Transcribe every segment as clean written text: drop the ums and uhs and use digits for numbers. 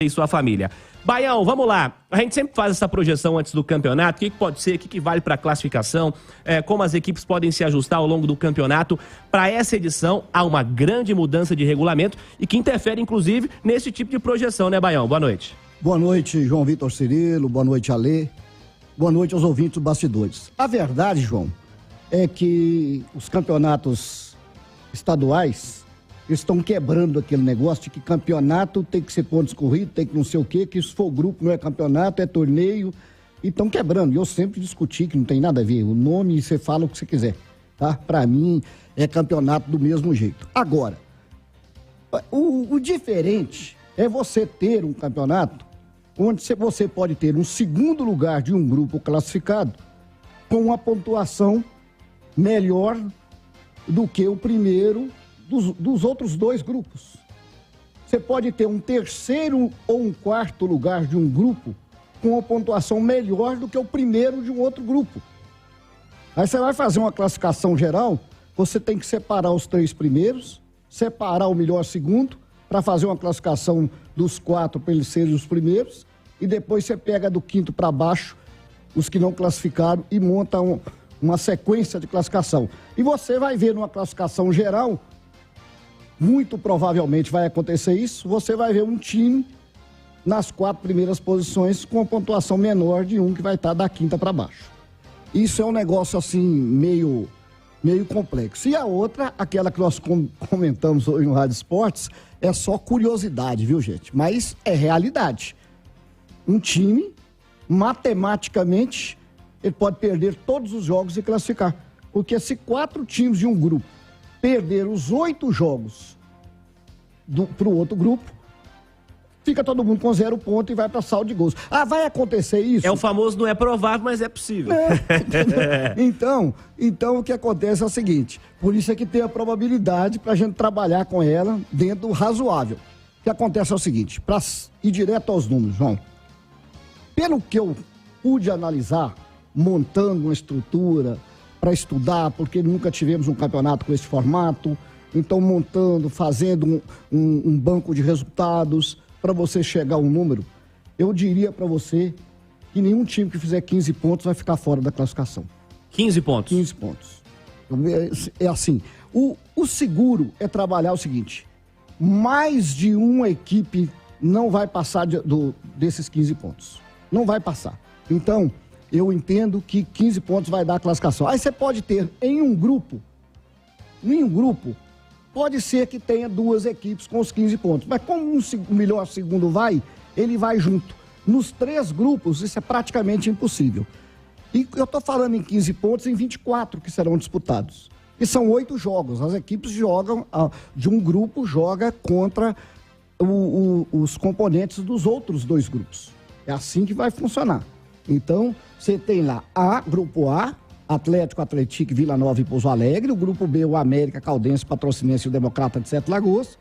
e sua família. Baião, vamos lá. A gente sempre faz essa projeção antes do campeonato. O que pode ser, o que vale para a classificação, como as equipes podem se ajustar ao longo do campeonato. Para essa edição, há uma grande mudança de regulamento e que interfere, inclusive, nesse tipo de projeção, né, Baião? Boa noite. Boa noite, João Vitor Cirilo. Boa noite, Alê. Boa noite aos ouvintes dos bastidores. A verdade, João, é que os campeonatos estaduais estão quebrando aquele negócio de que campeonato tem que ser pontos corridos, tem que não sei o quê, que se for grupo não é campeonato, é torneio, e estão quebrando. E eu sempre discuti que não tem nada a ver, o nome você fala o que você quiser, tá? Pra mim é campeonato do mesmo jeito. Agora, o diferente é você ter um campeonato onde você pode ter um segundo lugar de um grupo classificado com uma pontuação melhor do que o primeiro dos outros dois grupos. Você pode ter um terceiro ou um quarto lugar de um grupo com uma pontuação melhor do que o primeiro de um outro grupo. Aí você vai fazer uma classificação geral, você tem que separar os três primeiros, separar o melhor segundo, para fazer uma classificação dos quatro para eles serem os primeiros, e depois você pega do quinto para baixo os que não classificaram e monta uma sequência de classificação. E você vai ver numa classificação geral, muito provavelmente vai acontecer isso, você vai ver um time nas quatro primeiras posições com uma pontuação menor de um que vai estar da quinta para baixo. Isso é um negócio assim meio complexo. E a outra, aquela que nós comentamos hoje no Rádio Esportes, é só curiosidade, viu, gente? Mas é realidade. Um time, matematicamente, ele pode perder todos os jogos e classificar. Porque se 4 times de um grupo perder os 8 jogos para o outro grupo, fica todo mundo com 0 ponto e vai para saldo de gols. Ah, vai acontecer isso? É o famoso não é provável, mas é possível. Então o que acontece é o seguinte, por isso é que tem a probabilidade para a gente trabalhar com ela dentro do razoável. O que acontece é o seguinte, para ir direto aos números, João, pelo que eu pude analisar, montando uma estrutura para estudar, porque nunca tivemos um campeonato com esse formato, então montando, fazendo um banco de resultados para você chegar a um número, eu diria para você que nenhum time que fizer 15 pontos vai ficar fora da classificação. 15 pontos? 15 pontos. É assim, o seguro é trabalhar o seguinte, mais de uma equipe não vai passar desses 15 pontos. Não vai passar. Então, eu entendo que 15 pontos vai dar a classificação. Aí você pode ter em um grupo, pode ser que tenha 2 equipes com os 15 pontos. Mas como o melhor segundo ele vai junto. Nos 3 grupos, isso é praticamente impossível. E eu estou falando em 15 pontos em 24 que serão disputados. E são 8 jogos. As equipes jogam, de um grupo joga contra os componentes dos outros 2 grupos. É assim que vai funcionar. Então, você tem lá grupo A, Atlético, Atlético, Vila Nova e Pouso Alegre. O grupo B, o América, Caldense, Patrocinense e o Democrata de Sete Lagoas.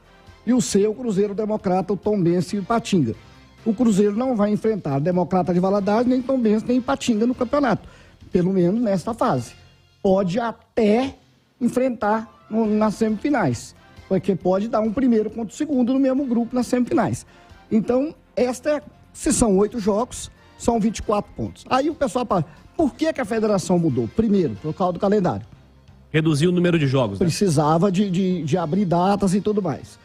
E o C, o Cruzeiro, o Democrata, o Tombense e o Ipatinga. O Cruzeiro não vai enfrentar Democrata de Valadares, nem Tombense, nem Ipatinga no campeonato. Pelo menos nesta fase. Pode até enfrentar nas semifinais. Porque pode dar um primeiro contra o segundo no mesmo grupo nas semifinais. Então, se são 8 jogos, são 24 pontos. Aí o pessoal fala, por que a federação mudou? Primeiro, por causa do calendário. Reduziu o número de jogos, né? Precisava de abrir datas e tudo mais.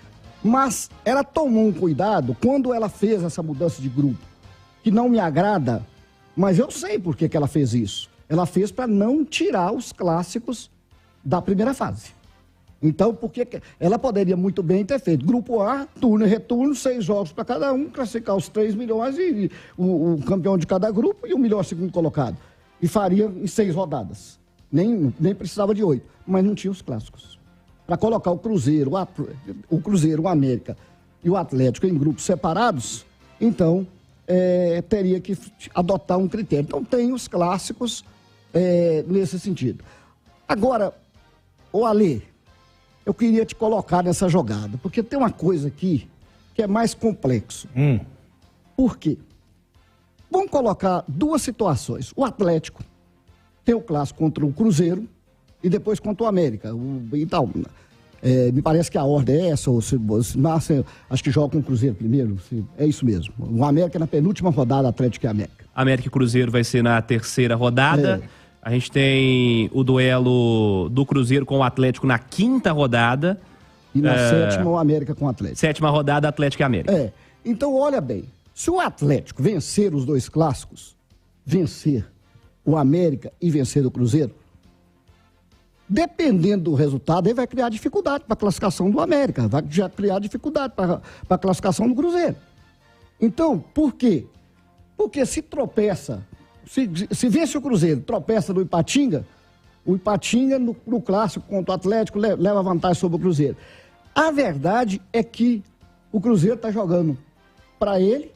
Mas ela tomou um cuidado quando ela fez essa mudança de grupo, que não me agrada, mas eu sei por que ela fez isso. Ela fez para não tirar os clássicos da primeira fase. Então, porque ela poderia muito bem ter feito grupo A, turno e retorno, 6 jogos para cada um, classificar os 3 milhões e o campeão de cada grupo e o melhor segundo colocado. E faria em 6 rodadas. Nem precisava de 8, mas não tinha os clássicos. Para colocar o Cruzeiro, o América e o Atlético em grupos separados, então teria que adotar um critério. Então tem os clássicos nesse sentido. Agora, ô Alê, eu queria te colocar nessa jogada, porque tem uma coisa aqui que é mais complexo. Por quê? Vamos colocar 2 situações. O Atlético tem o clássico contra o Cruzeiro e depois contra o América e tal. Me parece que a ordem é essa, ou se acho que joga com o Cruzeiro primeiro, é isso mesmo. O América na penúltima rodada, Atlético e América. América e Cruzeiro vai ser na terceira rodada. A gente tem o duelo do Cruzeiro com o Atlético na quinta rodada. E na sétima, o América com o Atlético. Sétima rodada, Atlético e América. Então, olha bem, se o Atlético vencer os dois clássicos, vencer o América e vencer o Cruzeiro, dependendo do resultado, ele vai criar dificuldade para a classificação do América, vai criar dificuldade para a classificação do Cruzeiro. Então, por quê? Porque se tropeça, se vence o Cruzeiro, tropeça no Ipatinga, o Ipatinga no clássico contra o Atlético leva vantagem sobre o Cruzeiro. A verdade é que o Cruzeiro está jogando para ele,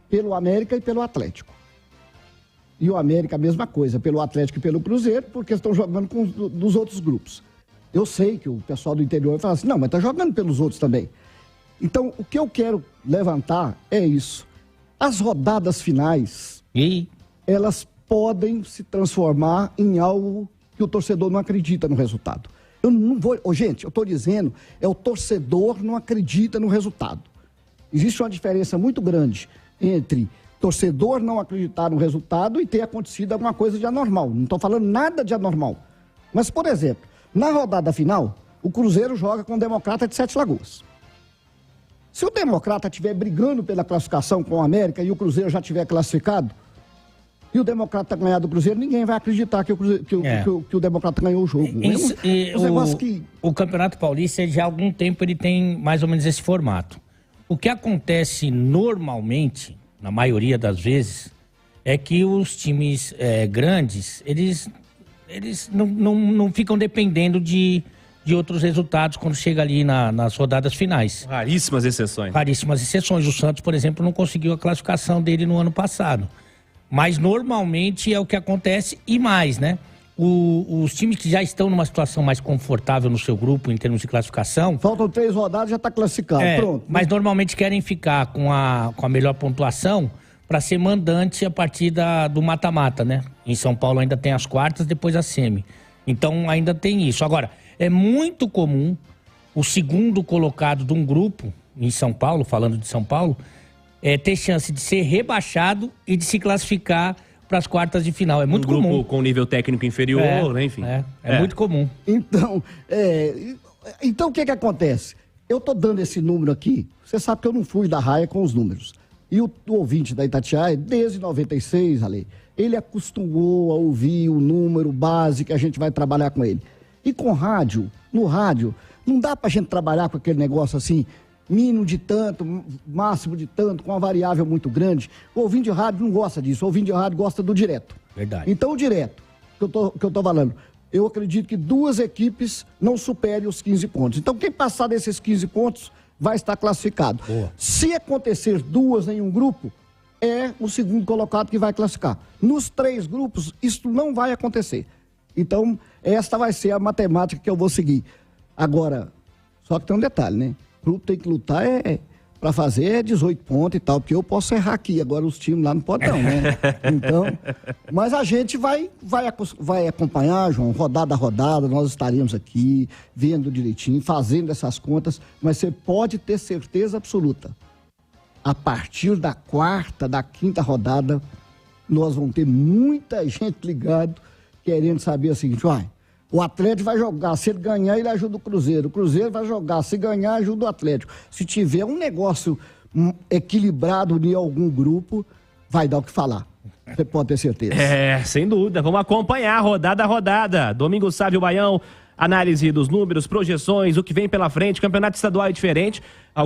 pelo América e pelo Atlético. E o América a mesma coisa, pelo Atlético e pelo Cruzeiro, porque estão jogando com dos outros grupos. Eu sei que o pessoal do interior fala assim, não, mas está jogando pelos outros também. Então, o que eu quero levantar é isso. As rodadas finais, elas podem se transformar em algo que o torcedor não acredita no resultado. Eu não vou... gente, eu estou dizendo, o torcedor não acredita no resultado. Existe uma diferença muito grande entre torcedor não acreditar no resultado e ter acontecido alguma coisa de anormal. Não estou falando nada de anormal. Mas, por exemplo, na rodada final, o Cruzeiro joga com o Democrata de Sete Lagoas. Se o Democrata estiver brigando pela classificação com o América e o Cruzeiro já estiver classificado, e o Democrata ganhar do Cruzeiro, ninguém vai acreditar que o Democrata ganhou o jogo. O Campeonato Paulista, já há algum tempo, ele tem mais ou menos esse formato. O que acontece normalmente, na maioria das vezes, é que os times grandes, eles não ficam dependendo de outros resultados quando chega ali nas rodadas finais. Raríssimas exceções. Raríssimas exceções. O Santos, por exemplo, não conseguiu a classificação dele no ano passado. Mas normalmente é o que acontece e mais, né? Os times que já estão numa situação mais confortável no seu grupo em termos de classificação... Faltam 3 rodadas, já está classificado, pronto. Mas normalmente querem ficar com a melhor pontuação para ser mandante a partir do mata-mata, né? Em São Paulo ainda tem as quartas, depois a semi. Então ainda tem isso. Agora, é muito comum o segundo colocado de um grupo, em São Paulo, falando de São Paulo, ter chance de ser rebaixado e de se classificar para as quartas de final. É muito comum. Um grupo com nível técnico inferior, né? Enfim. É muito comum. Então o que acontece? Eu estou dando esse número aqui, você sabe que eu não fui da raia com os números. E o ouvinte da Itatiaia, desde 96, Ale, ele acostumou a ouvir o número base que a gente vai trabalhar com ele. E com rádio, no rádio, não dá pra gente trabalhar com aquele negócio assim, mínimo de tanto, máximo de tanto, com uma variável muito grande. O ouvinte de rádio não gosta disso, o ouvinte de rádio gosta do direto. Verdade. Então o direto, que eu tô falando, eu acredito que 2 equipes não superem os 15 pontos. Então quem passar desses 15 pontos vai estar classificado. Boa. Se acontecer 2 em um grupo, é o segundo colocado que vai classificar. Nos 3 grupos, isso não vai acontecer. Então, esta vai ser a matemática que eu vou seguir. Agora, só que tem um detalhe, né? O grupo tem que lutar para fazer 18 pontos e tal, porque eu posso errar aqui, agora os times lá não podem não, né? Então, mas a gente vai acompanhar, João, rodada a rodada, nós estaremos aqui, vendo direitinho, fazendo essas contas, mas você pode ter certeza absoluta. A partir da 4ª, da 5ª rodada, nós vamos ter muita gente ligado, querendo saber o seguinte, o Atlético vai jogar, se ele ganhar, ele ajuda o Cruzeiro vai jogar, se ganhar, ajuda o Atlético. Se tiver um negócio equilibrado em algum grupo, vai dar o que falar. Você pode ter certeza. Sem dúvida. Vamos acompanhar rodada a rodada. Domingo Sávio Baião, análise dos números, projeções, o que vem pela frente. Campeonato estadual é diferente.